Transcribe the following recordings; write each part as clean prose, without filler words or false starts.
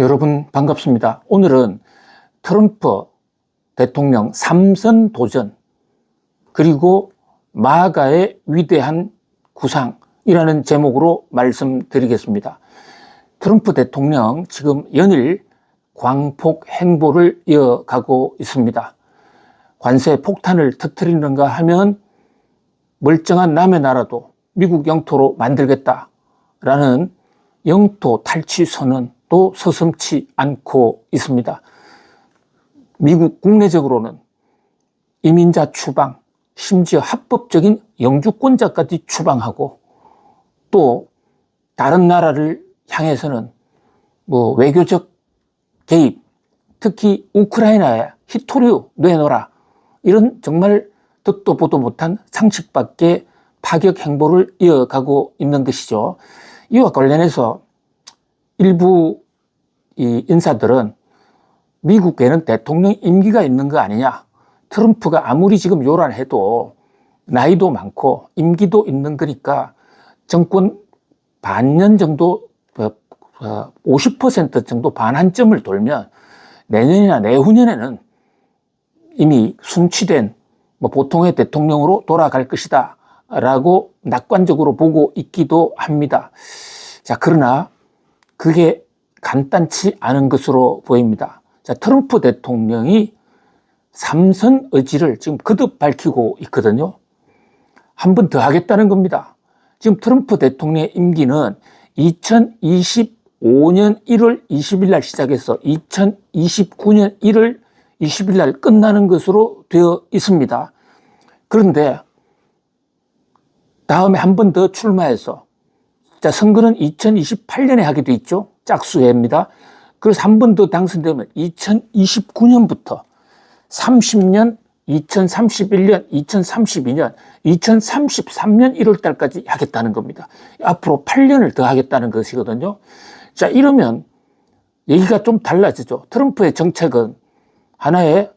여러분 반갑습니다. 오늘은 트럼프 대통령 3선 도전 그리고 마가의 위대한 구상이라는 제목으로 말씀드리겠습니다. 트럼프 대통령 지금 연일 광폭 행보를 이어가고 있습니다. 관세 폭탄을 터뜨리는가 하면 멀쩡한 남의 나라도 미국 영토로 만들겠다라는 영토 탈취 선언도 서슴지 않고 있습니다. 미국 국내적으로는 이민자 추방, 심지어 합법적인 영주권자까지 추방하고 또 다른 나라를 향해서는 외교적 개입, 특히 우크라이나에 히토류 내놓아라 이런 정말 듣도 보도 못한 상식 밖의 파격 행보를 이어가고 있는 것이죠. 이와 관련해서 일부 인사들은 미국에는 대통령 임기가 있는 거 아니냐, 트럼프가 아무리 지금 요란해도 나이도 많고 임기도 있는 거니까 정권 반년 정도 50% 정도 반환점을 돌면 내년이나 내후년에는 이미 순치된 보통의 대통령으로 돌아갈 것이다 라고 낙관적으로 보고 있기도 합니다. 자, 그러나 그게 간단치 않은 것으로 보입니다. 자, 트럼프 대통령이 3선 의지를 지금 거듭 밝히고 있거든요. 한 번 더 하겠다는 겁니다. 지금 트럼프 대통령의 임기는 2025년 1월 20일 날 시작해서 2029년 1월 20일 날 끝나는 것으로 되어 있습니다. 그런데 다음에 한 번 더 출마해서, 자, 선거는 2028년에 하게 돼 있죠. 짝수해입니다. 그래서 한 번 더 당선되면 2029년부터 30년, 2031년, 2032년, 2033년 1월 달까지 하겠다는 겁니다. 앞으로 8년을 더 하겠다는 것이거든요. 자, 이러면 얘기가 좀 달라지죠. 트럼프의 정책은 하나의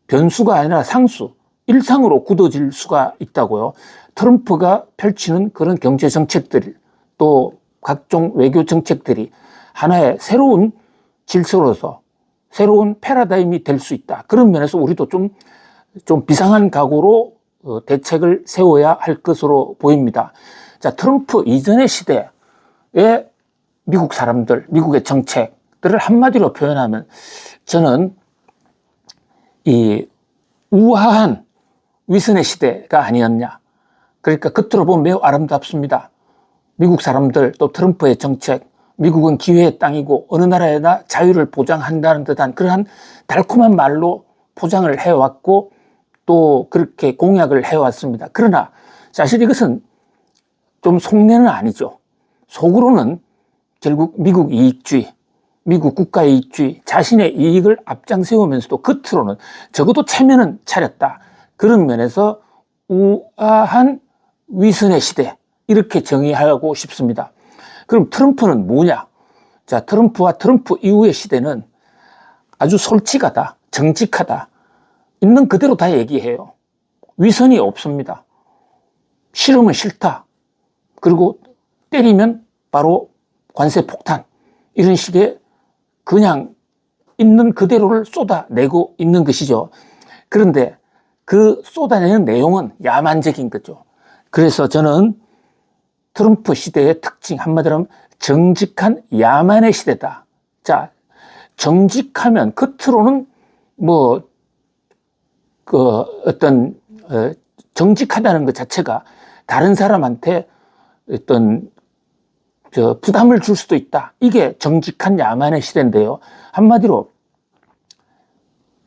변수가 아니라 상수, 일상으로 굳어질 수가 있다고요. 트럼프가 펼치는 그런 경제 정책들, 또 각종 외교 정책들이 하나의 새로운 질서로서 새로운 패러다임이 될 수 있다. 그런 면에서 우리도 좀 비상한 각오로 대책을 세워야 할 것으로 보입니다. 자, 트럼프 이전의 시대에 미국 사람들, 미국의 정책들을 한마디로 표현하면 저는 이 우아한 위선의 시대가 아니었냐. 그러니까 겉으로 보면 매우 아름답습니다. 미국 사람들, 또 트럼프의 정책, 미국은 기회의 땅이고 어느 나라에나 자유를 보장한다는 듯한 그러한 달콤한 말로 포장을 해왔고 또 그렇게 공약을 해왔습니다. 그러나 사실 이것은 좀 속내는 아니죠. 속으로는 결국 미국 이익주의, 미국 국가 이익주의, 자신의 이익을 앞장세우면서도 겉으로는 적어도 체면은 차렸다. 그런 면에서 우아한 위선의 시대, 이렇게 정의하고 싶습니다. 그럼 트럼프는 뭐냐? 자, 트럼프와 트럼프 이후의 시대는 아주 솔직하다, 정직하다, 있는 그대로 다 얘기해요. 위선이 없습니다. 싫으면 싫다. 그리고 때리면 바로 관세 폭탄. 이런 식의 그냥 있는 그대로를 쏟아내고 있는 것이죠. 그런데 그 쏟아내는 내용은 야만적인 거죠. 그래서 저는 트럼프 시대의 특징, 한마디로 하면 정직한 야만의 시대다. 자, 정직하면 겉으로는 정직하다는 것 자체가 다른 사람한테 부담을 줄 수도 있다. 이게 정직한 야만의 시대인데요. 한마디로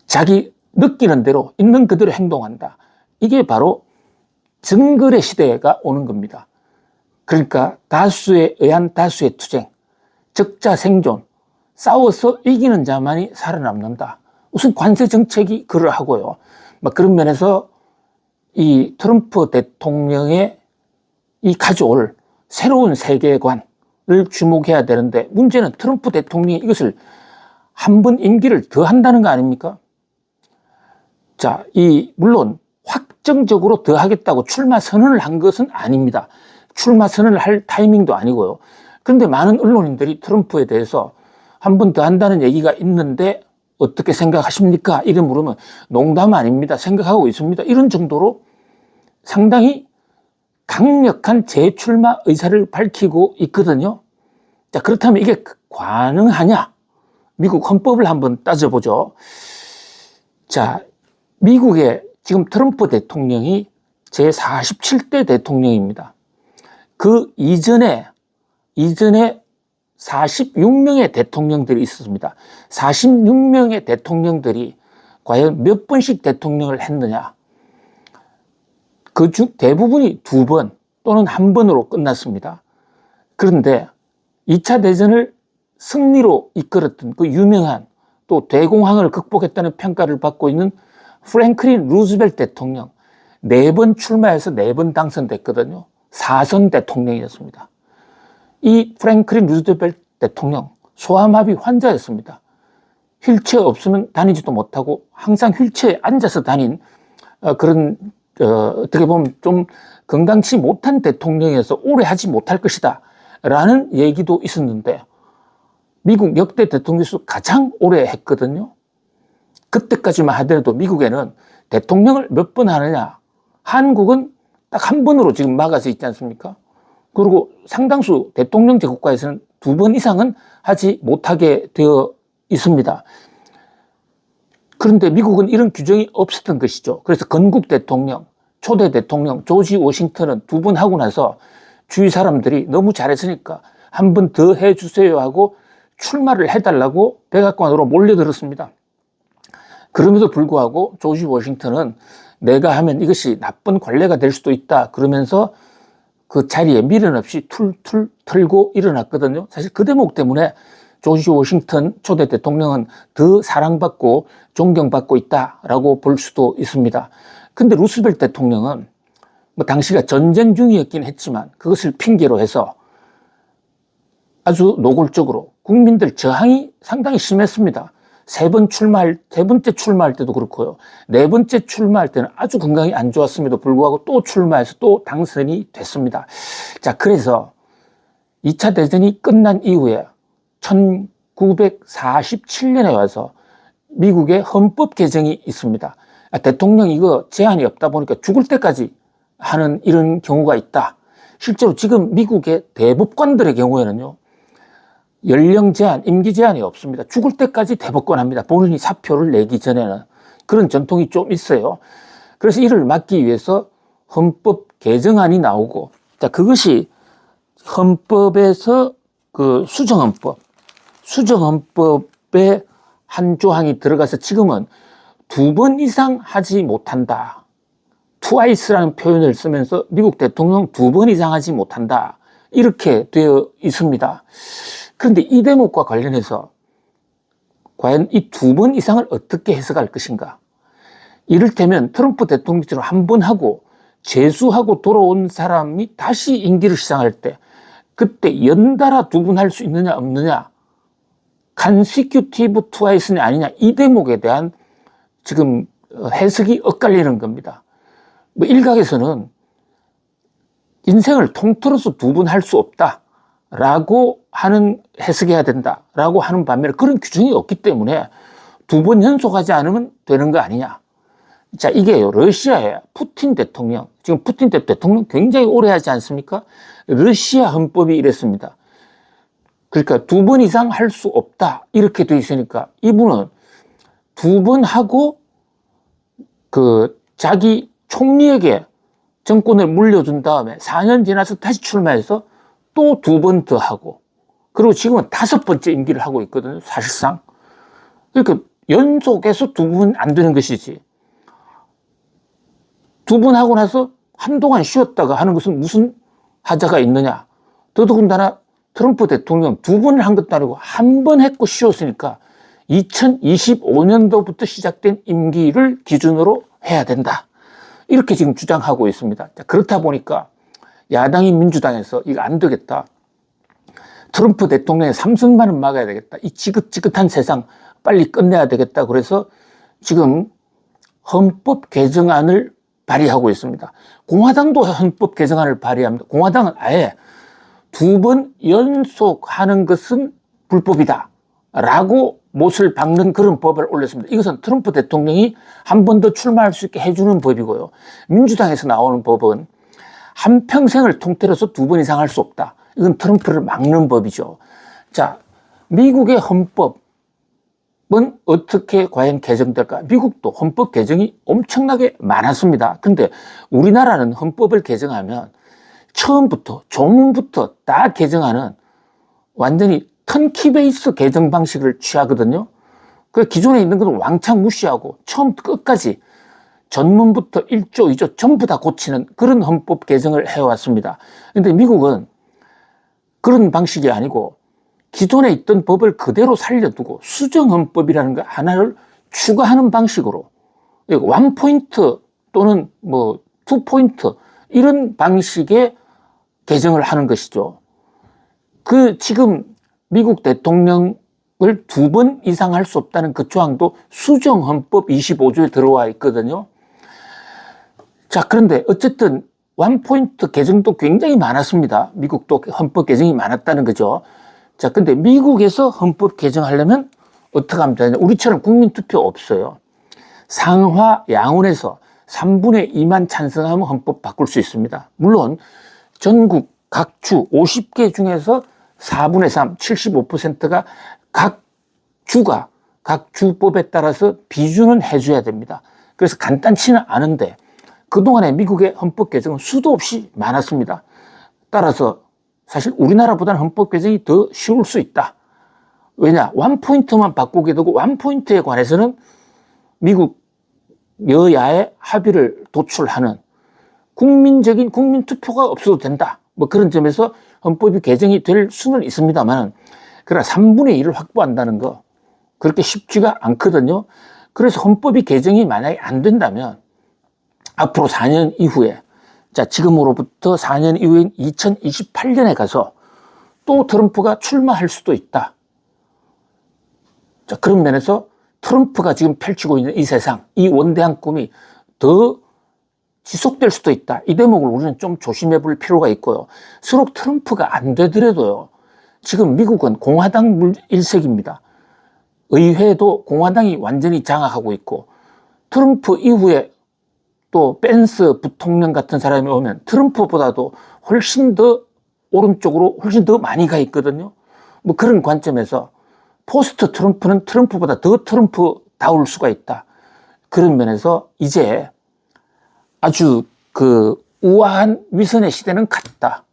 자기 느끼는 대로 있는 그대로 행동한다. 이게 바로 정글의 시대가 오는 겁니다. 그러니까 다수에 의한 다수의 투쟁, 적자 생존, 싸워서 이기는 자만이 살아남는다. 우선 관세 정책이 그러하고요. 그런 면에서 이 트럼프 대통령의 이 가져올 새로운 세계관을 주목해야 되는데, 문제는 트럼프 대통령이 이것을 한 번 임기를 더 한다는 거 아닙니까? 자, 물론 확정적으로 더 하겠다고 출마 선언을 한 것은 아닙니다. 출마 선언을 할 타이밍도 아니고요. 그런데 많은 언론인들이 트럼프에 대해서 한 번 더 한다는 얘기가 있는데 어떻게 생각하십니까? 이래 물으면 농담 아닙니다. 생각하고 있습니다. 이런 정도로 상당히 강력한 재출마 의사를 밝히고 있거든요. 자, 그렇다면 이게 가능하냐? 미국 헌법을 한번 따져보죠. 자, 미국의 지금 트럼프 대통령이 제47대 대통령입니다. 그 이전에 46명의 대통령들이 있었습니다. 46명의 대통령들이 과연 몇 번씩 대통령을 했느냐? 그 중 대부분이 2번 또는 1번으로 끝났습니다. 그런데 2차 대전을 승리로 이끌었던 그 유명한 또 대공황을 극복했다는 평가를 받고 있는 프랭클린 루즈벨트 대통령 4번 출마해서 4번 당선됐거든요. 4선 대통령이었습니다. 이 프랭클린 루즈벨트 대통령 소아마비 환자였습니다. 휠체어 없으면 다니지도 못하고 항상 휠체어에 앉아서 다닌 그런 어떻게 보면 좀 건강치 못한 대통령이어서 오래 하지 못할 것이다 라는 얘기도 있었는데 미국 역대 대통령 수 가장 오래 했거든요. 그때까지만 하더라도 미국에는 대통령을 몇 번 하느냐, 한국은 딱 1번으로 지금 막아서 있지 않습니까? 그리고 상당수 대통령제 국가에서는 2번 이상은 하지 못하게 되어 있습니다. 그런데 미국은 이런 규정이 없었던 것이죠. 그래서 건국 대통령, 초대 대통령 조지 워싱턴은 2번 하고 나서 주위 사람들이 너무 잘했으니까 한 번 더 해주세요 하고 출마를 해달라고 백악관으로 몰려들었습니다. 그럼에도 불구하고 조지 워싱턴은 내가 하면 이것이 나쁜 관례가 될 수도 있다 그러면서 그 자리에 미련 없이 툴툴 털고 일어났거든요. 사실 그 대목 때문에 조지 워싱턴 초대 대통령은 더 사랑받고 존경받고 있다라고 볼 수도 있습니다. 근데 루스벨트 대통령은 뭐 당시가 전쟁 중이었긴 했지만 그것을 핑계로 해서 아주 노골적으로 국민들 저항이 상당히 심했습니다. 세 번째 출마할 때도 그렇고요. 4번째 출마할 때는 아주 건강이 안 좋았음에도 불구하고 또 출마해서 또 당선이 됐습니다. 자, 그래서 2차 대전이 끝난 이후에 1947년에 와서 미국의 헌법 개정이 있습니다. 대통령 이거 제한이 없다 보니까 죽을 때까지 하는 이런 경우가 있다. 실제로 지금 미국의 대법관들의 경우에는요. 연령 제한, 임기 제한이 없습니다. 죽을 때까지 대법관 합니다. 본인이 사표를 내기 전에는. 그런 전통이 좀 있어요. 그래서 이를 막기 위해서 헌법 개정안이 나오고, 자, 그것이 헌법에서 그 수정헌법에 한 조항이 들어가서 지금은 2번 이상 하지 못한다. twice라는 표현을 쓰면서 미국 대통령 2번 이상 하지 못한다. 이렇게 되어 있습니다. 그런데 이 대목과 관련해서 과연 이 2번 이상을 어떻게 해석할 것인가? 이를테면 트럼프 대통령처럼 1번 하고 재수하고 돌아온 사람이 다시 임기를 시작할 때 그때 연달아 2번 할 수 있느냐 없느냐, consecutive twice냐 아니냐, 이 대목에 대한 지금 해석이 엇갈리는 겁니다. 뭐 일각에서는 인생을 통틀어서 2번 할 수 없다라고 하는 해석해야 된다라고 하는 반면에 그런 규정이 없기 때문에 2번 연속하지 않으면 되는 거 아니냐. 자, 이게요, 러시아의 푸틴 대통령, 지금 푸틴 대통령 굉장히 오래 하지 않습니까? 러시아 헌법이 이랬습니다. 그러니까 2번 이상 할 수 없다 이렇게 돼 있으니까 이분은 2번 하고 그 자기 총리에게 정권을 물려준 다음에 4년 지나서 다시 출마해서 또 2번 더 하고, 그리고 지금은 5번째 임기를 하고 있거든요, 사실상. 그러니까 연속해서 2번 안 되는 것이지. 2번 하고 나서 한동안 쉬었다가 하는 것은 무슨 하자가 있느냐. 더더군다나 트럼프 대통령 2번을 한 것도 아니고 1번 했고 쉬었으니까 2025년도부터 시작된 임기를 기준으로 해야 된다. 이렇게 지금 주장하고 있습니다. 자, 그렇다 보니까 야당인 민주당에서 이거 안 되겠다. 트럼프 대통령의 3선만은 막아야 되겠다. 이 지긋지긋한 세상 빨리 끝내야 되겠다. 그래서 지금 헌법 개정안을 발의하고 있습니다. 공화당도 헌법 개정안을 발의합니다. 공화당은 아예 2번 연속하는 것은 불법이다 라고 못을 박는 그런 법을 올렸습니다. 이것은 트럼프 대통령이 한 번 더 출마할 수 있게 해주는 법이고요. 민주당에서 나오는 법은 한평생을 통틀어서 2번 이상 할 수 없다. 이건 트럼프를 막는 법이죠. 자, 미국의 헌법은 어떻게 과연 개정될까? 미국도 헌법 개정이 엄청나게 많았습니다. 근데 우리나라는 헌법을 개정하면 처음부터 조문부터 다 개정하는 완전히 턴키 베이스 개정 방식을 취하거든요. 그 기존에 있는 것은 왕창 무시하고 처음부터 끝까지 전문부터 1조, 2조 전부 다 고치는 그런 헌법 개정을 해왔습니다. 그런데 미국은 그런 방식이 아니고 기존에 있던 법을 그대로 살려두고 수정헌법이라는 거 하나를 추가하는 방식으로 원포인트 또는 뭐 투포인트 이런 방식의 개정을 하는 것이죠. 그 지금 미국 대통령을 2번 이상 할 수 없다는 그 조항도 수정헌법 25조에 들어와 있거든요. 자, 그런데 어쨌든 원포인트 개정도 굉장히 많았습니다. 미국도 헌법 개정이 많았다는 거죠. 자, 근데 미국에서 헌법 개정하려면 어떻게 하면 되냐? 우리처럼 국민투표 없어요. 상하 양원에서 3분의 2만 찬성하면 헌법 바꿀 수 있습니다. 물론 전국 각 주 50개 중에서 4분의 3, 75%가 각 주법에 따라서 비준은 해줘야 됩니다. 그래서 간단치는 않은데 그동안에 미국의 헌법 개정은 수도 없이 많았습니다. 따라서 사실 우리나라보다는 헌법 개정이 더 쉬울 수 있다. 왜냐? 원포인트만 바꾸게 되고 원포인트에 관해서는 미국 여야의 합의를 도출하는 국민적인 국민투표가 없어도 된다. 뭐 그런 점에서 헌법이 개정이 될 수는 있습니다만 그러나 3분의 1을 확보한다는 거 그렇게 쉽지가 않거든요. 그래서 헌법이 개정이 만약에 안 된다면 앞으로 4년 이후에 자 지금으로부터 4년 이후인 2028년에 가서 또 트럼프가 출마할 수도 있다. 자 그런 면에서 트럼프가 지금 펼치고 있는 이 세상, 이 원대한 꿈이 더 지속될 수도 있다. 이 대목을 우리는 좀 조심해 볼 필요가 있고요. 서로 트럼프가 안 되더라도요. 지금 미국은 공화당 일색입니다. 의회도 공화당이 완전히 장악하고 있고 트럼프 이후에 또 펜스 부통령 같은 사람이 오면 트럼프보다도 훨씬 더 오른쪽으로 훨씬 더 많이 가 있거든요. 뭐 그런 관점에서 포스트 트럼프는 트럼프보다 더 트럼프다울 수가 있다. 그런 면에서 이제 아주 그 우아한 위선의 시대는 갔다.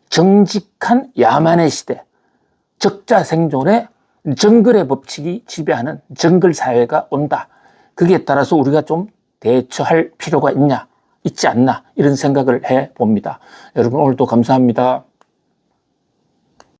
정직한 야만의 시대, 적자생존의 정글의 법칙이 지배하는 정글 사회가 온다. 거기에 따라서 우리가 좀 대처할 필요가 있지 않나 이런 생각을 해봅니다. 여러분 오늘도 감사합니다.